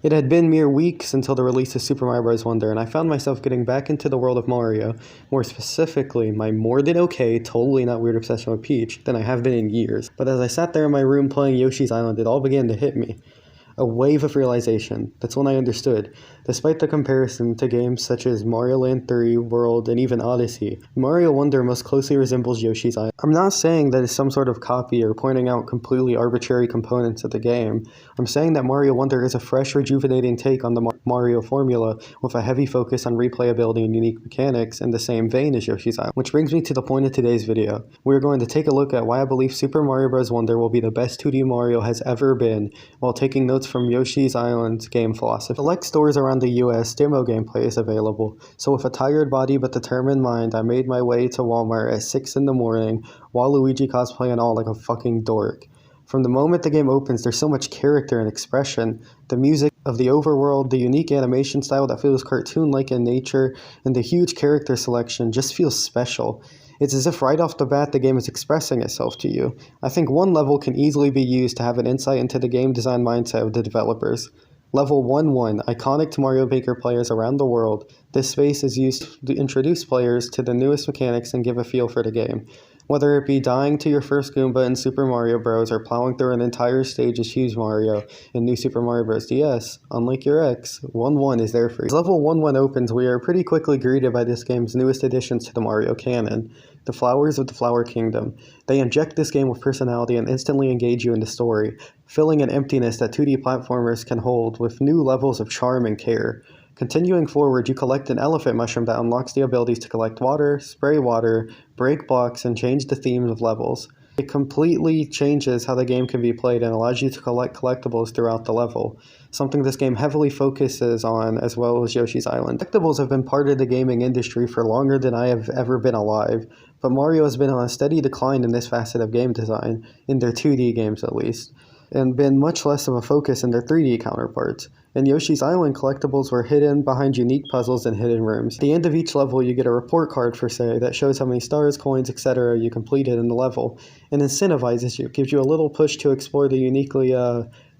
It had been mere weeks until the release of Super Mario Bros. Wonder, and I found myself getting back into the world of Mario, more specifically my more than okay, totally not weird obsession with Peach, than I have been in years. But as I sat there in my room playing Yoshi's Island, it all began to hit me. A wave of realization. That's when I understood. Despite the comparison to games such as Mario Land 3, World, and even Odyssey, Mario Wonder most closely resembles Yoshi's Island. I'm not saying that it's some sort of copy or pointing out completely arbitrary components of the game. I'm saying that Mario Wonder is a fresh, rejuvenating take on the Mario formula with a heavy focus on replayability and unique mechanics in the same vein as Yoshi's Island. Which brings me to the point of today's video. We're going to take a look at why I believe Super Mario Bros. Wonder will be the best 2D Mario has ever been, while taking notes from Yoshi's Island's game philosophy. Select stores around the US, demo gameplay is available, so with a tired body but determined mind, I made my way to Walmart at 6 in the morning, Waluigi cosplay and all like a fucking dork. From the moment the game opens, there's so much character and expression. The music of the overworld, the unique animation style that feels cartoon-like in nature, and the huge character selection just feels special. It's as if right off the bat the game is expressing itself to you. I think one level can easily be used to have an insight into the game design mindset of the developers. Level 1-1, iconic to Mario Maker players around the world. This space is used to introduce players to the newest mechanics and give a feel for the game. Whether it be dying to your first Goomba in Super Mario Bros. Or plowing through an entire stage as Huge Mario in New Super Mario Bros. DS, unlike your ex, 1-1 is there for you. As level 1-1 opens, we are pretty quickly greeted by this game's newest additions to the Mario canon, the Flowers of the Flower Kingdom. They inject this game with personality and instantly engage you in the story, filling an emptiness that 2D platformers can hold with new levels of charm and care. Continuing forward, you collect an elephant mushroom that unlocks the abilities to collect water, spray water, break blocks, and change the theme of levels. It completely changes how the game can be played and allows you to collect collectibles throughout the level, something this game heavily focuses on as well as Yoshi's Island. Collectibles have been part of the gaming industry for longer than I have ever been alive, but Mario has been on a steady decline in this facet of game design, in their 2D games at least, and been much less of a focus in their 3D counterparts. In Yoshi's Island, collectibles were hidden behind unique puzzles and hidden rooms. At the end of each level, you get a report card for say that shows how many stars, coins, etc. you completed in the level, and incentivizes you, gives you a little push to explore the uniquely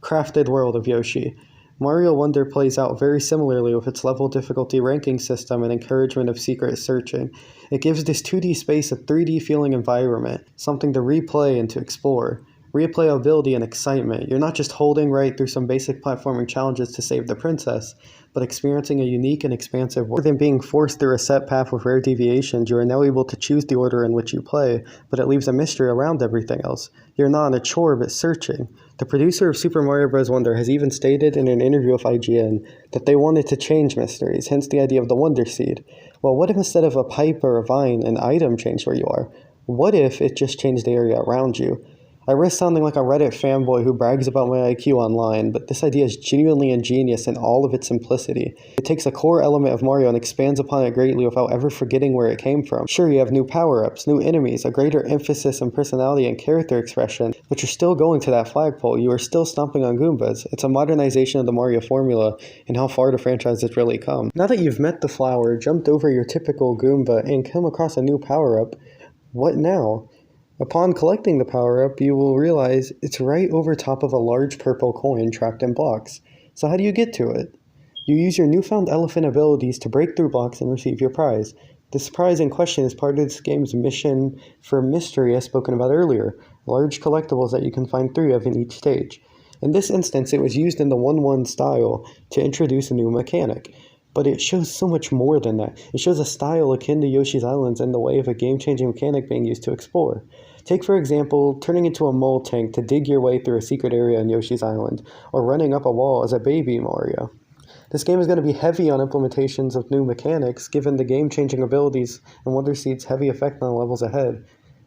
crafted world of Yoshi. Mario Wonder plays out very similarly with its level difficulty ranking system and encouragement of secret searching. It gives this 2D space a 3D feeling environment, something to replay and to explore. Replayability and excitement. You're not just holding right through some basic platforming challenges to save the princess, but experiencing a unique and expansive world. Rather than being forced through a set path with rare deviations, you are now able to choose the order in which you play, but it leaves a mystery around everything else. You're not on a chore, but searching. The producer of Super Mario Bros. Wonder has even stated in an interview with IGN that they wanted to change mysteries, hence the idea of the Wonder Seed. Well, what if instead of a pipe or a vine, an item changed where you are? What if it just changed the area around you? I risk sounding like a Reddit fanboy who brags about my IQ online, but this idea is genuinely ingenious in all of its simplicity. It takes a core element of Mario and expands upon it greatly without ever forgetting where it came from. Sure, you have new power-ups, new enemies, a greater emphasis on personality and character expression, but you're still going to that flagpole. You are still stomping on Goombas. It's a modernization of the Mario formula and how far the franchise has really come. Now that you've met the flower, jumped over your typical Goomba, and come across a new power-up, what now? Upon collecting the power-up, you will realize it's right over top of a large purple coin trapped in blocks. So how do you get to it? You use your newfound elephant abilities to break through blocks and receive your prize. This prize in question is part of this game's mission for mystery as spoken about earlier, large collectibles that you can find 3 of in each stage. In this instance, it was used in the 1-1 style to introduce a new mechanic. But it shows so much more than that. It shows a style akin to Yoshi's Islands in the way of a game-changing mechanic being used to explore. Take, for example, turning into a mole tank to dig your way through a secret area in Yoshi's Island, or running up a wall as a baby Mario. This game is going to be heavy on implementations of new mechanics, given the game-changing abilities and Wonder Seed's heavy effect on the levels ahead.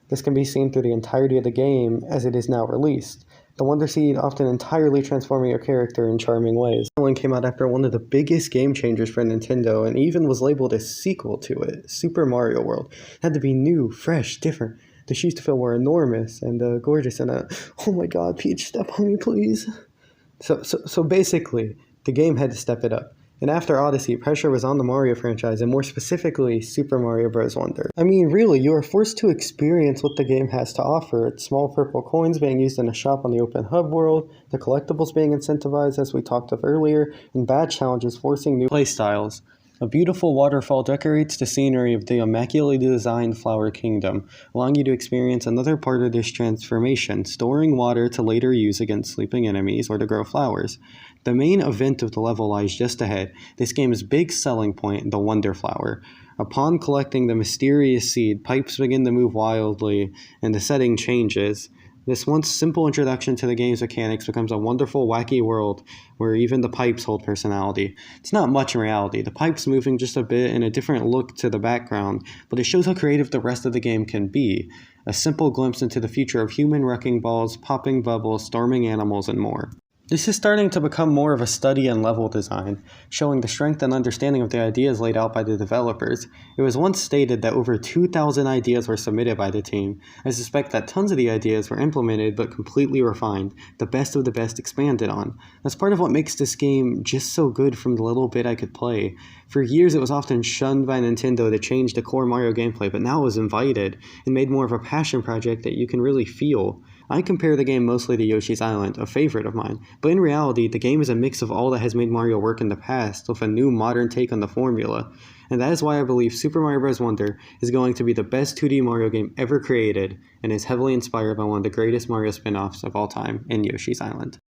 This can be seen through the entirety of the game as it is now released. The Wonder Seed often entirely transforming your character in charming ways. This one came out after one of the biggest game changers for Nintendo and even was labeled a sequel to it, Super Mario World. It had to be new, fresh, different. The shoes to fill were enormous and gorgeous and oh my god, Peach, step on me please. So basically, the game had to step it up. And after Odyssey, pressure was on the Mario franchise, and more specifically, Super Mario Bros. Wonder. I mean, really, you are forced to experience what the game has to offer. It's small purple coins being used in a shop on the open hub world, the collectibles being incentivized as we talked of earlier, and badge challenges forcing new playstyles. A beautiful waterfall decorates the scenery of the immaculately designed Flower Kingdom, allowing you to experience another part of this transformation, storing water to later use against sleeping enemies or to grow flowers. The main event of the level lies just ahead, this game's big selling point, the Wonder Flower. Upon collecting the mysterious seed, pipes begin to move wildly, and the setting changes. This once simple introduction to the game's mechanics becomes a wonderful, wacky world where even the pipes hold personality. It's not much in reality, the pipes moving just a bit and a different look to the background, but it shows how creative the rest of the game can be. A simple glimpse into the future of human wrecking balls, popping bubbles, storming animals, and more. This is starting to become more of a study in level design, showing the strength and understanding of the ideas laid out by the developers. It was once stated that over 2,000 ideas were submitted by the team. I suspect that tons of the ideas were implemented but completely refined, the best of the best expanded on. That's part of what makes this game just so good from the little bit I could play. For years it was often shunned by Nintendo to change the core Mario gameplay, but now it was invited and made more of a passion project that you can really feel. I compare the game mostly to Yoshi's Island, a favorite of mine, but in reality, the game is a mix of all that has made Mario work in the past, with a new modern take on the formula. And that is why I believe Super Mario Bros. Wonder is going to be the best 2D Mario game ever created, and is heavily inspired by one of the greatest Mario spin-offs of all time in Yoshi's Island.